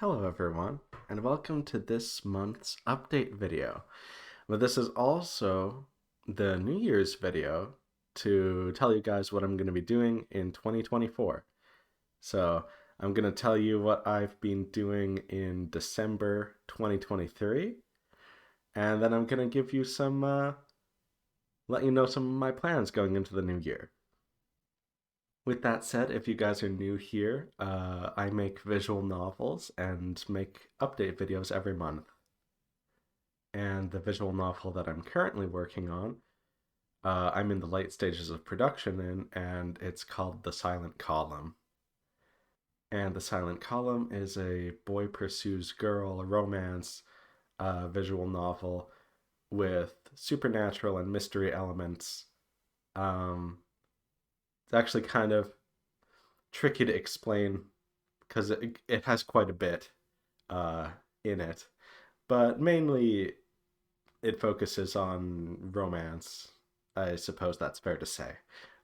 Hello everyone, and welcome to this month's update video. But this is also the New Year's video to tell you guys what I'm going to be doing in 2024. So I'm going to tell you what I've been doing in December 2023, and then I'm going to give you let you know some of my plans going into the new year. With that said, if you guys are new here, I make visual novels and make update videos every month. And the visual novel that I'm currently working on, I'm in the late stages of production in, and it's called The Silent Column. And The Silent Column is a boy pursues girl romance visual novel with supernatural and mystery elements. Um, it's actually kind of tricky to explain because it has quite a bit uh, in it, but mainly it focuses on romance. I suppose that's fair to say.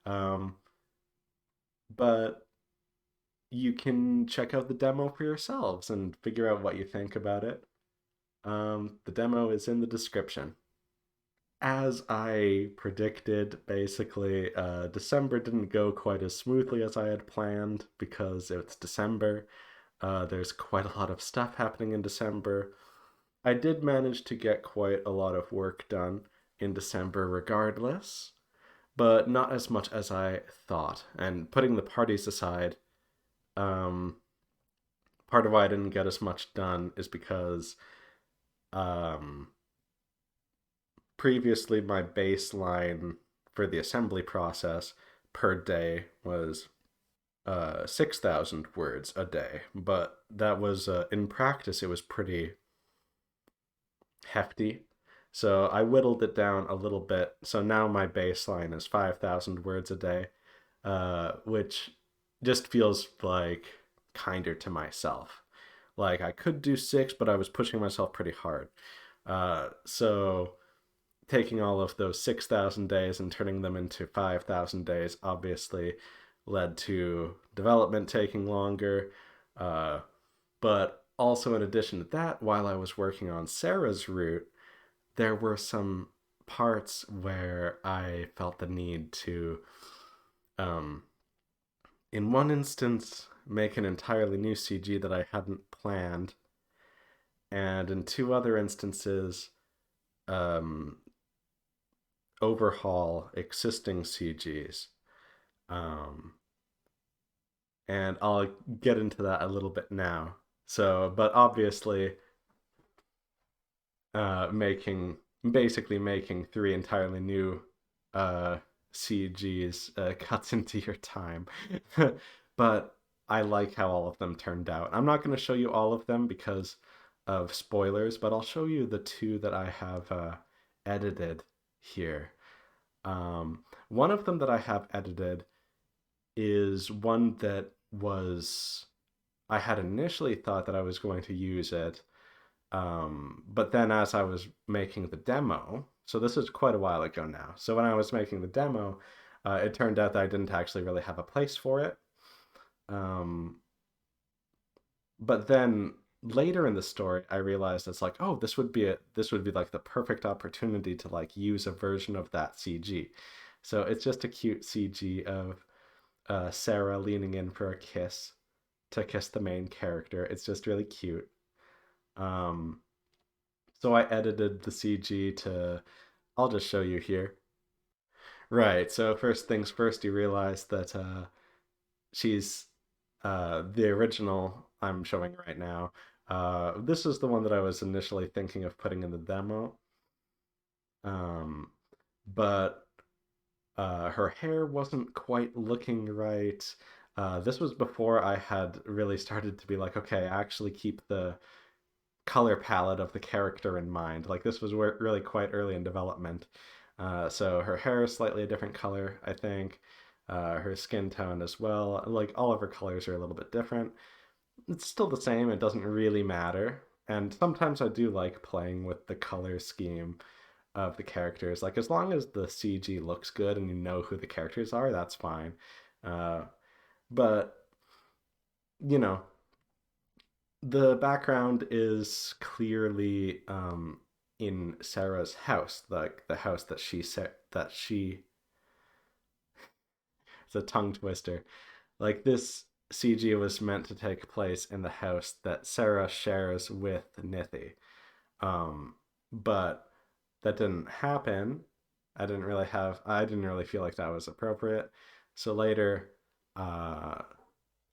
Um, but you can check out the demo for yourselves and figure out what you think about it. The demo is in the description. As I predicted, basically, December didn't go quite as smoothly as I had planned because it's December. There's quite a lot of stuff happening in December. I did manage to get quite a lot of work done in December regardless, but not as much as I thought. And putting the parties aside, um, part of why I didn't get as much done is because um, previously my baseline for the assembly process per day was 6,000 words a day, but that was in practice, it was pretty hefty. So I whittled it down a little bit. So now my baseline is 5,000 words a day, which just feels like kinder to myself. Like I could do six, but I was pushing myself pretty hard. So taking all of those 6,000 days and turning them into 5,000 days obviously led to development taking longer. Uh, but also, in addition to that, while I was working on Sarah's route, there were some parts where I felt the need to, um, in one instance, make an entirely new CG that I hadn't planned, and in two other instances, um, overhaul existing CGs. Um, and I'll get into that a little bit now. So, but obviously, making basically making three entirely new uh, CGs cuts into your time. But I like how all of them turned out. I'm not going to show you all of them because of spoilers, but I'll show you the two that I have edited here. One of them that I have edited is one that was I had initially thought that I was going to use it, but then as I was making the demo, so this is quite a while ago now. So when I was making the demo, it turned out that I didn't actually really have a place for it. Um, but then later in the story, I realized it's like, oh, this would be like the perfect opportunity to like use a version of that CG. So it's just a cute CG of Sarah leaning in for a kiss to kiss the main character. It's just really cute. Um, so I edited the CG to, I'll just show you here. Right, so first things first, you realize that she's the original I'm showing right now. This is the one that I was initially thinking of putting in the demo. Um, but her hair wasn't quite looking right. This was before I had really started to be like, okay, I actually keep the color palette of the character in mind. Like this was really quite early in development. So her hair is slightly a different color, I think. Her skin tone as well. Like all of her colors are a little bit different. It's still the same. It doesn't really matter. And sometimes I do like playing with the color scheme of the characters. Like as long as the CG looks good and you know who the characters are, that's fine. Uh, but you know, The background is clearly in Sarah's house, like the house that she it's a tongue twister. Like this CG was meant to take place in the house that Sarah shares with Nithi. Um, but that didn't happen. I didn't really feel like that was appropriate. So later, uh,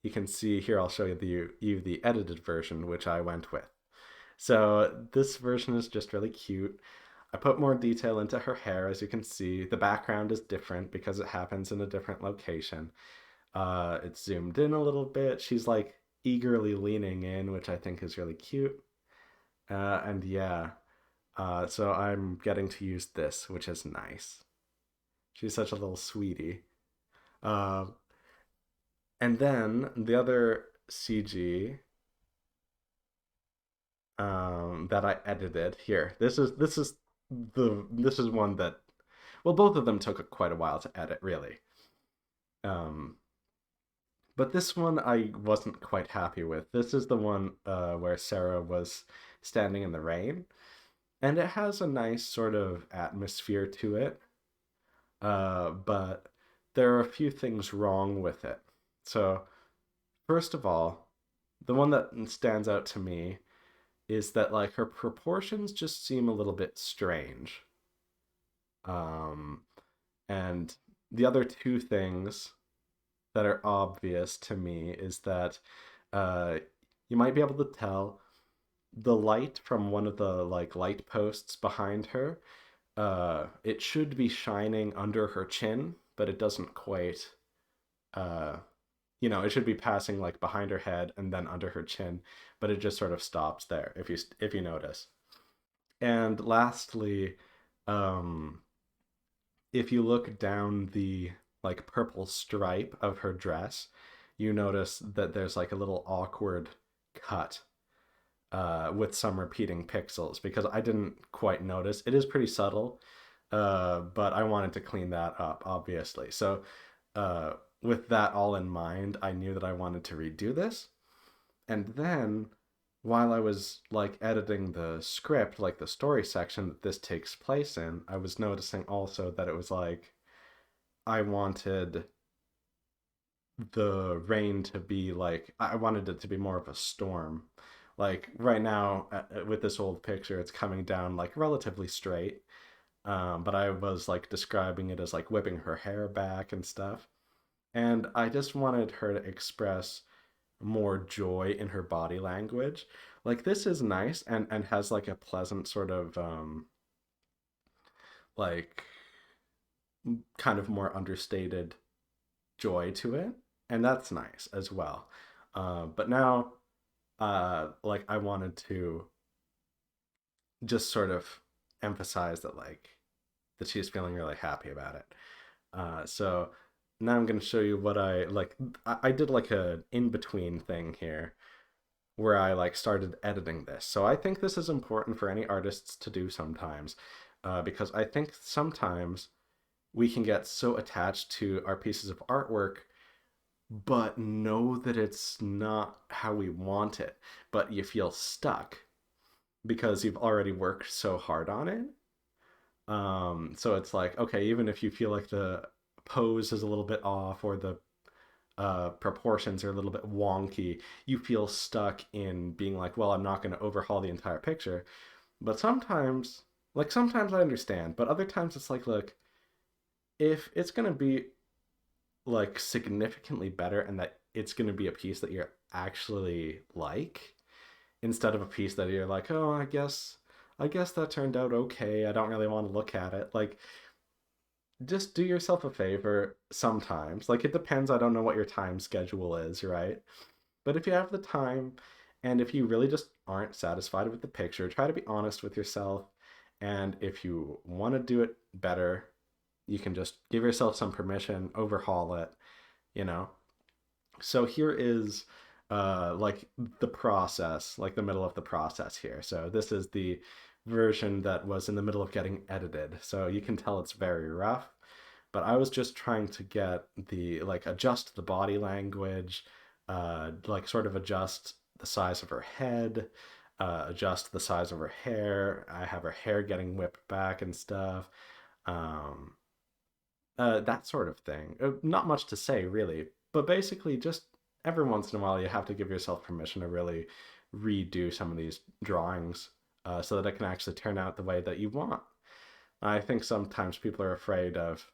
you can see here, I'll show you the edited version, which I went with. So this version is just really cute. I put more detail into her hair, as you can see. The background is different because it happens in a different location. It's zoomed in a little bit. She's like eagerly leaning in, which I think is really cute. And yeah, so I'm getting to use this, which is nice. She's such a little sweetie. Uh, and then the other CG that I edited here. This is one that, well, both of them took quite a while to edit, really. Um, but this one I wasn't quite happy with. This is the one where Sarah was standing in the rain, and it has a nice sort of atmosphere to it. But there are a few things wrong with it. So, first of all, the one that stands out to me is that like her proportions just seem a little bit strange. Um, and the other two things that are obvious to me is that uh, you might be able to tell the light from one of the like light posts behind her. It should be shining under her chin, but it doesn't quite. Uh, it should be passing like behind her head and then under her chin, but it just sort of stops there if you notice. And lastly, um, if you look down the like purple stripe of her dress, you notice that there's like a little awkward cut with some repeating pixels because I didn't quite notice. It is pretty subtle, but I wanted to clean that up, obviously. So, uh, with that all in mind, I knew that I wanted to redo this. And then while I was like editing the script, like the story section that this takes place in, I was noticing also that it was like I wanted the rain to be like I wanted it to be more of a storm. Like right now with this old picture, it's coming down like relatively straight. But I was like describing it as like whipping her hair back and stuff. And I just wanted her to express more joy in her body language. Like this is nice and has like a pleasant sort of like kind of more understated joy to it, and that's nice as well. But now, like I wanted to just sort of emphasize that she's feeling really happy about it. So now I'm going to show you what I like. I did like a in between thing here where I like started editing this. So I think this is important for any artists to do sometimes, because I think sometimes we can get so attached to our pieces of artwork but know that it's not how we want it, but you feel stuck because you've already worked so hard on it. So it's like, okay, even if you feel like the pose is a little bit off or the proportions are a little bit wonky, you feel stuck in being like, well, I'm not going to overhaul the entire picture. But sometimes I understand, but other times it's like, look, if it's going to be like significantly better and that it's going to be a piece that you're actually like instead of a piece that you're like, oh, I guess that turned out okay, I don't really want to look at it. Like just do yourself a favor sometimes. Like it depends, I don't know what your time schedule is, right? But if you have the time and if you really just aren't satisfied with the picture, try to be honest with yourself. And if you want to do it better, you can just give yourself some permission, overhaul it, you know. So here is like the process, like the middle of the process here. So this is the version that was in the middle of getting edited. So you can tell it's very rough, but I was just trying to get the like adjust the body language, like sort of adjust the size of her head, adjust the size of her hair. I have her hair getting whipped back and stuff. Um, that sort of thing. Not much to say, really, but basically, just every once in a while, you have to give yourself permission to really redo some of these drawings so that it can actually turn out the way that you want. I think sometimes people are afraid of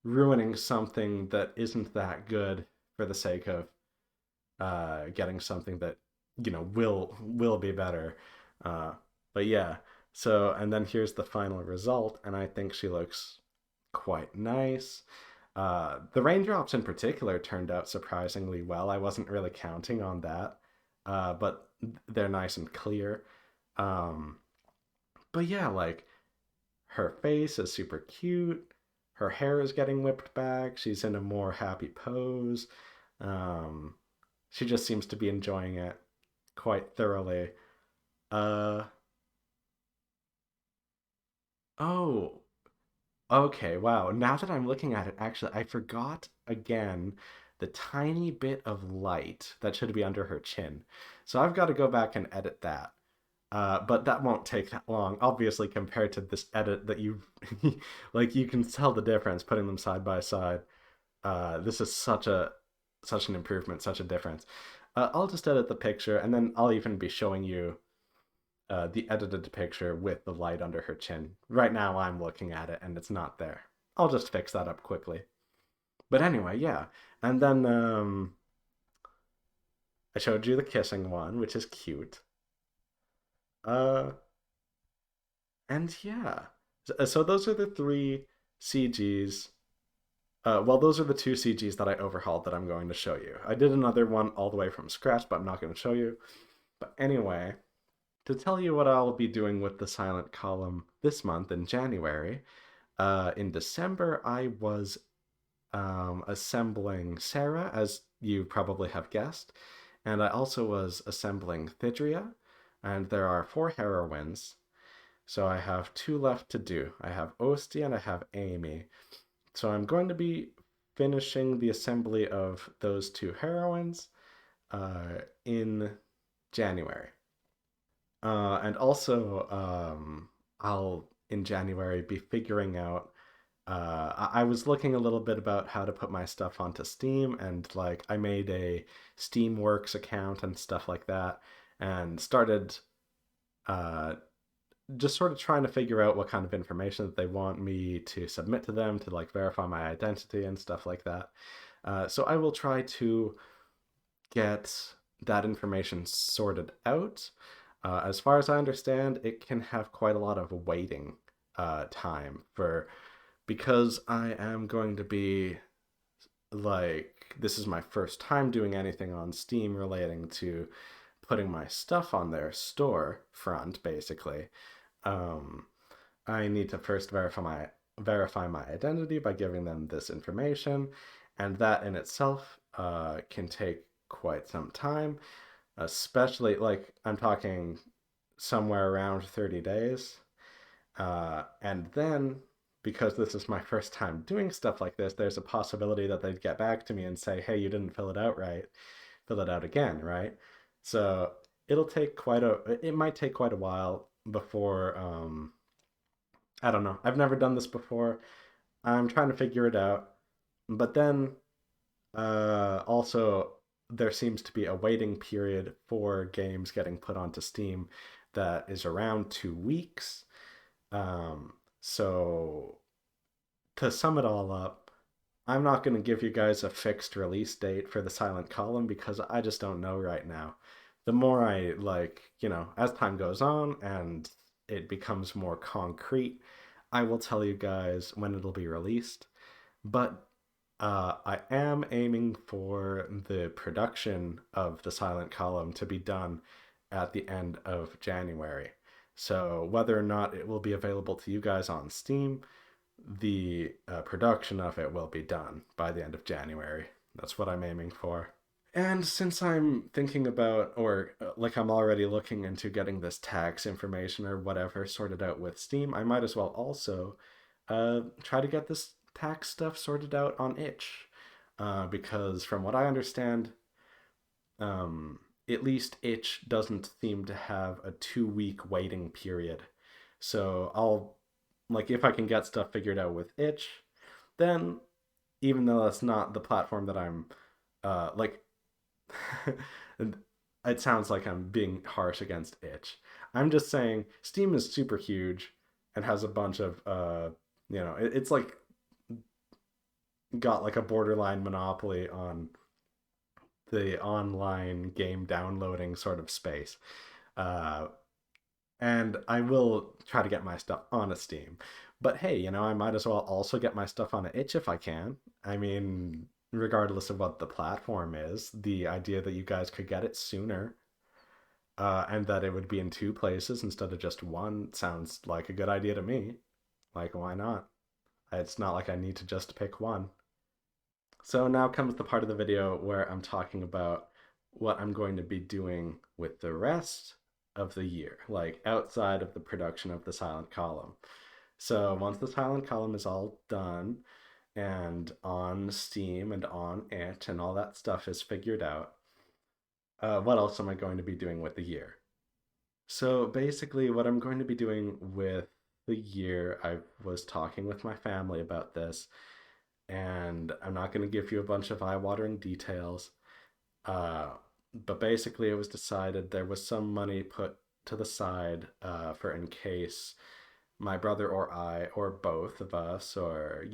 ruining something that isn't that good for the sake of getting something that will be better. Uh, but yeah, so and then here's the final result, and I think she looks quite nice. The raindrops in particular turned out surprisingly well. I wasn't really counting on that, but they're nice and clear. Um, but yeah, like her face is super cute. Her hair is getting whipped back. She's in a more happy pose. Um, she just seems to be enjoying it quite thoroughly. Uh, oh, okay, wow. Now that I'm looking at it, actually, I forgot again the tiny bit of light that should be under her chin. So I've got to go back and edit that. But that won't take that long, obviously, compared to this edit that you like you can tell the difference putting them side by side. This is such an improvement, such a difference. I'll just edit the picture and then I'll even be showing you the edited picture with the light under her chin. Right now I'm looking at it and it's not there. I'll just fix that up quickly. But anyway, yeah. And then I showed you the kissing one, which is cute. Uh, and yeah. So those are the three CGs. Well, those are the two CGs that I overhauled that I'm going to show you. I did another one all the way from scratch, but I'm not going to show you. But anyway, to tell you what I'll be doing with the silent column this month in January, in December, I was assembling Sarah, as you probably have guessed, and I also was assembling Thydria, and there are four heroines, so I have two left to do. I have Ostia and I have Amy. So I'm going to be finishing the assembly of those two heroines in January. And also, I'll in January be figuring out. I was looking a little bit about how to put my stuff onto Steam, and like I made a Steamworks account and stuff like that, and started uh, just sort of trying to figure out what kind of information that they want me to submit to them to like verify my identity and stuff like that. So I will try to get that information sorted out. As far as I understand, it can have quite a lot of waiting time for because I am going to be like this is my first time doing anything on Steam relating to putting my stuff on their store front, basically. Um, I need to first verify my identity by giving them this information, and that in itself can take quite some time, especially like I'm talking somewhere around 30 days. And then, because this is my first time doing stuff like this, there's a possibility that they'd get back to me and say, hey, you didn't fill it out right, fill it out again, right? So it might take quite a while before, I don't know. I've never done this before. I'm trying to figure it out. But then also, there seems to be a waiting period for games getting put onto Steam that is around 2 weeks. So to sum it all up, I'm not going to give you guys a fixed release date for the Silent Column because I just don't know right now. The more I as time goes on and it becomes more concrete, I will tell you guys when it'll be released. But I am aiming for the production of the Silent Column to be done at the end of January. So whether or not it will be available to you guys on Steam, the production of it will be done by the end of January. That's what I'm aiming for. And since I'm thinking about, or like I'm already looking into getting this tax information or whatever sorted out with Steam, I might as well also try to get this tax stuff sorted out on itch. Because from what I understand, at least itch doesn't seem to have a 2 week waiting period. So I'll, like, if I can get stuff figured out with itch, then even though that's not the platform that I'm like it sounds like I'm being harsh against itch. I'm just saying Steam is super huge and has a bunch of it's like got like a borderline monopoly on the online game downloading sort of space. Uh, and I will try to get my stuff on a Steam. But hey, I might as well also get my stuff on an itch if I can. I mean, regardless of what the platform is, the idea that you guys could get it sooner, and that it would be in two places instead of just one sounds like a good idea to me. Like, why not? It's not like I need to just pick one. So now comes the part of the video where I'm talking about what I'm going to be doing with the rest of the year, like outside of the production of the silent column. So once the silent column is all done and on Steam and on it and all that stuff is figured out, what else am I going to be doing with the year? So basically, what I'm going to be doing with the year, I was talking with my family about this, and I'm not going to give you a bunch of eye-watering details. Uh, but basically, it was decided there was some money put to the side for in case my brother or I, or both of us, or,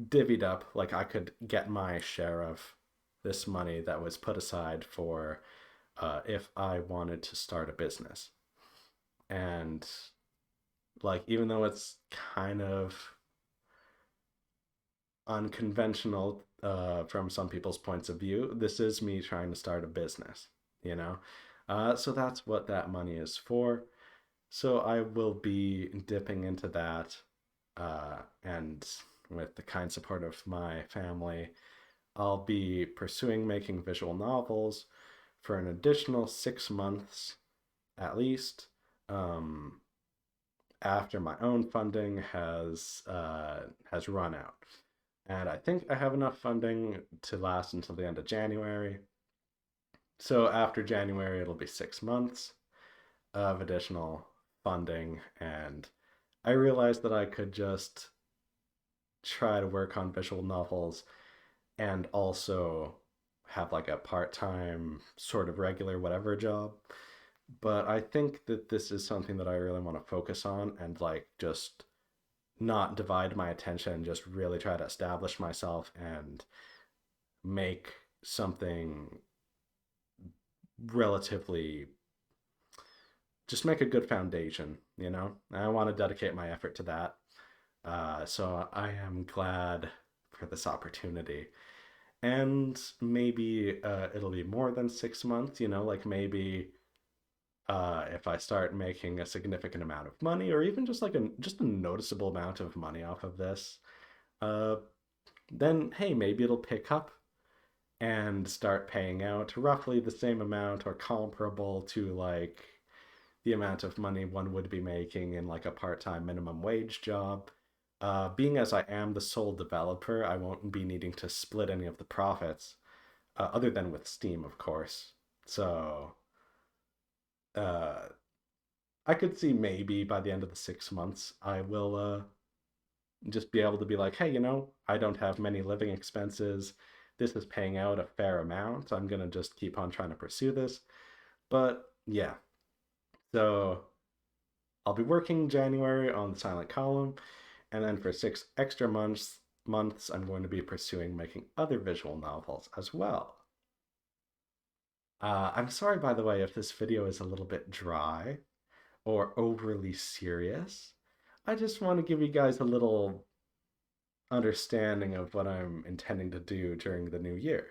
divvied up, like I could get my share of this money that was put aside for if I wanted to start a business. And, like, even though it's kind of unconventional from some people's points of view, this is me trying to start a business, you know? So that's what that money is for. So I will be dipping into that, and with the kind support of my family, I'll be pursuing making visual novels for an additional 6 months at least, um, after my own funding has run out. And I think I have enough funding to last until the end of January. So after January, it'll be 6 months of additional funding. And I realized that I could just try to work on visual novels and also have like a part-time sort of regular whatever job. But I think that this is something that I really want to focus on and like just not divide my attention, just really try to establish myself and make something relatively, just make a good foundation, I want to dedicate my effort to that. So I am glad for this opportunity. And maybe it'll be more than 6 months, like maybe if I start making a significant amount of money, or even just like a noticeable amount of money off of this, uh, then hey, maybe it'll pick up and start paying out roughly the same amount or comparable to like the amount of money one would be making in like a part-time minimum wage job. Being as I am the sole developer, I won't be needing to split any of the profits, other than with Steam, of course. So uh, I could see maybe by the end of the 6 months, I will just be able to be like, hey, I don't have many living expenses. This is paying out a fair amount. I'm going to just keep on trying to pursue this. But yeah, so I'll be working January on the silent column, and then for 6 extra months, I'm going to be pursuing making other visual novels as well. I'm sorry, by the way, if this video is a little bit dry or overly serious. I just want to give you guys a little understanding of what I'm intending to do during the new year.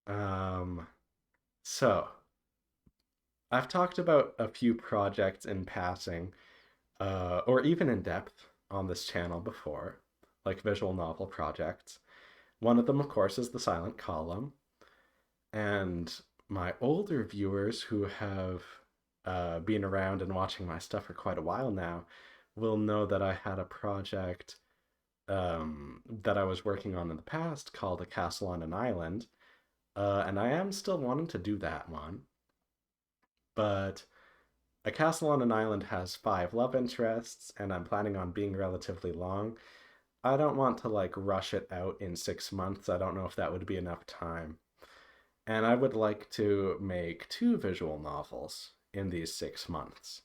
Um, so I've talked about a few projects in passing, or even in depth on this channel before, like visual novel projects. One of them, of course, is the silent column. And my older viewers who have been around and watching my stuff for quite a while now will know that I had a project that I was working on in the past called A Castle on an Island. And I am still wanting to do that one, but A Castle on an Island has five love interests, and I'm planning on being relatively long. I don't want to like rush it out in 6 months. I don't know if that would be enough time. And I would like to make two visual novels in these 6 months,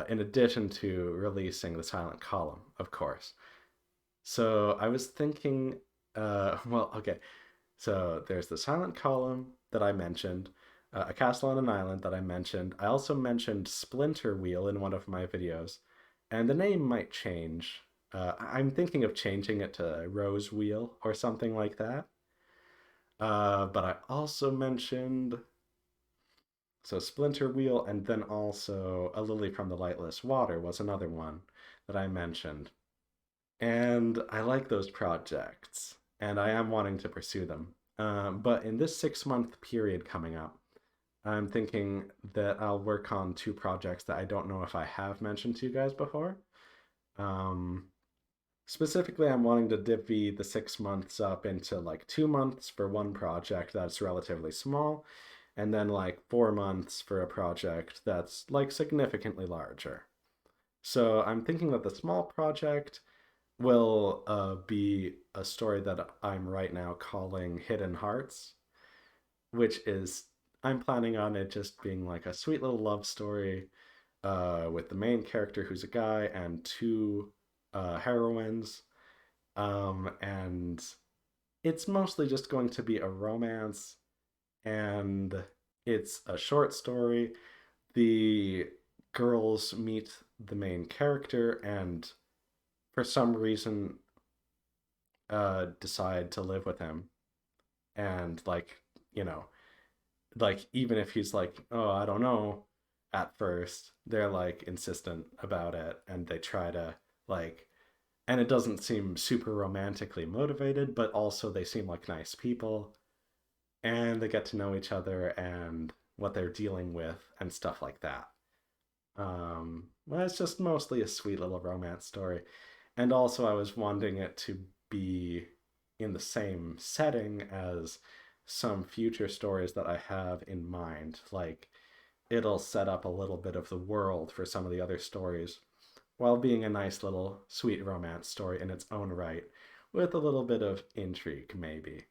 in addition to releasing The Silent Column, of course. So I was thinking, well, okay. So there's The Silent Column that I mentioned, A Castle on an Island that I mentioned. I also mentioned Splinter Wheel in one of my videos, and the name might change. I'm thinking of changing it to Rose Wheel or something like that. But I also mentioned so Splinter Wheel, and then also A Lily from the Lightless Water was another one that I mentioned. And I like those projects, and I am wanting to pursue them. But in this 6 month period coming up, I'm thinking that I'll work on two projects that I don't know if I have mentioned to you guys before. Um, Specifically, I'm wanting to divvy the 6 months up into like 2 months for one project that's relatively small, and then like 4 months for a project that's like significantly larger. So I'm thinking that the small project will be a story that I'm right now calling Hidden Hearts, which is, I'm planning on it just being like a sweet little love story with the main character who's a guy and two heroines. And it's mostly just going to be a romance, and it's a short story. The girls meet the main character and for some reason decide to live with him. And like, you know, like even if he's like, oh, I don't know, at first, they're like insistent about it, and they try to like, and it doesn't seem super romantically motivated, but also they seem like nice people, and they get to know each other and what they're dealing with and stuff like that. Well, it's just mostly a sweet little romance story. And also, I was wanting it to be in the same setting as some future stories that I have in mind. Like, it'll set up a little bit of the world for some of the other stories while being a nice little sweet romance story in its own right, with a little bit of intrigue, maybe.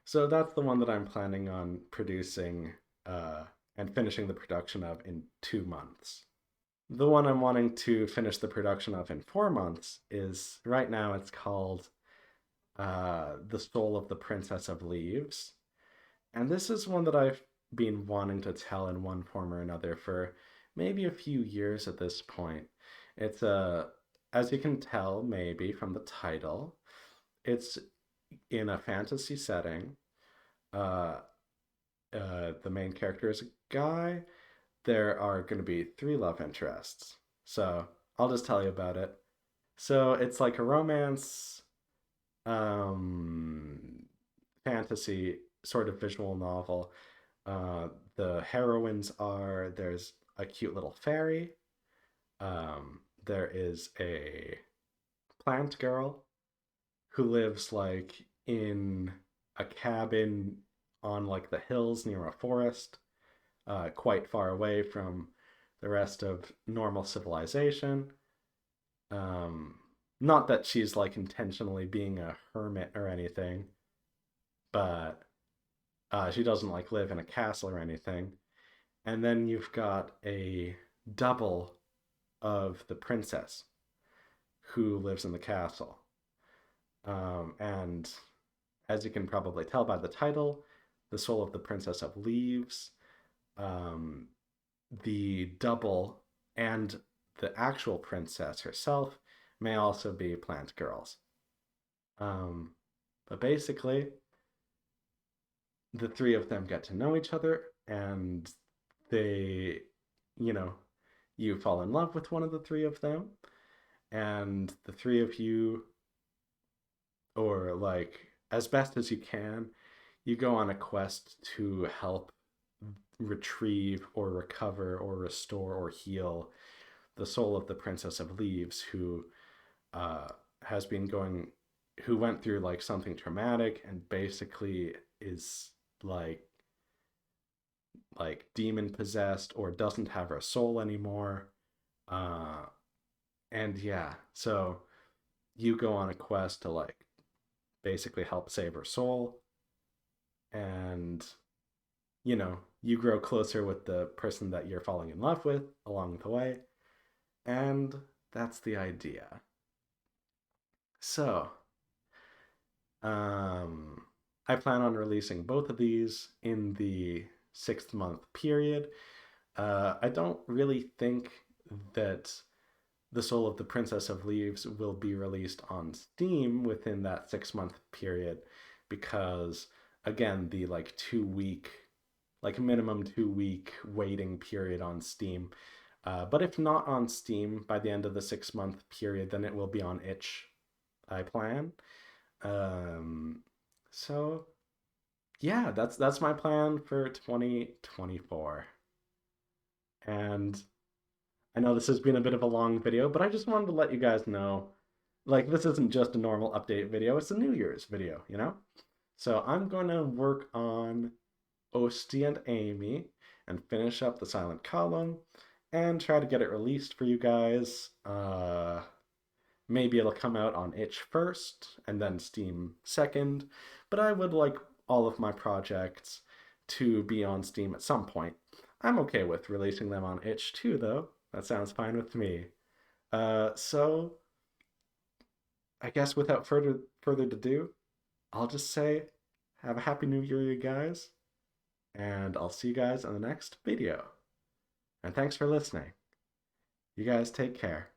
So that's the one that I'm planning on producing and finishing the production of in 2 months. The one I'm wanting to finish the production of in 4 months is right now it's called The Soul of the Princess of Leaves. And this is one that I've been wanting to tell in one form or another for maybe a few years at this point. It's a, as you can tell maybe from the title, it's in a fantasy setting. Uh, the main character is a guy. There are going to be three love interests. So I'll just tell you about it. So it's like a romance, um, fantasy sort of visual novel. The heroines are there's a cute little fairy. There is a plant girl who lives like in a cabin on like the hills near a forest, quite far away from the rest of normal civilization. Um, Not that she's like intentionally being a hermit or anything, but she doesn't like live in a castle or anything. And then you've got a double of the princess who lives in the castle. And as you can probably tell by the title, The Soul of the Princess of Leaves, um, the double and the actual princess herself may also be plant girls. Um, but basically, the three of them get to know each other, and they, you know, you fall in love with one of the three of them, and the three of you, or like as best as you can, you go on a quest to help retrieve or recover or restore or heal the soul of the Princess of Leaves, who uh, has been going, who went through like something traumatic and basically is. like demon possessed or doesn't have her soul anymore. Uh, and yeah, so you go on a quest to like basically help save her soul, and you grow closer with the person that you're falling in love with along the way, and that's the idea. So, um, I plan on releasing both of these in the 6 month period. I don't really think that The Soul of the Princess of Leaves will be released on Steam within that 6 month period because, again, the like 2 week, like minimum 2 week waiting period on Steam. But if not on Steam by the end of the 6 month period, then it will be on itch, I plan. Um, so yeah, that's my plan for 2024. And I know this has been a bit of a long video, but I just wanted to let you guys know, like, this isn't just a normal update video, it's a New Year's video? So I'm going to work on Ostie and Amy and finish up the Silent Column and try to get it released for you guys. Maybe it'll come out on itch first and then Steam second, but I would like all of my projects to be on Steam at some point. I'm okay with releasing them on itch too, though. That sounds fine with me. So I guess without further ado, I'll just say have a happy new year, you guys, and I'll see you guys in the next video. And thanks for listening. You guys take care.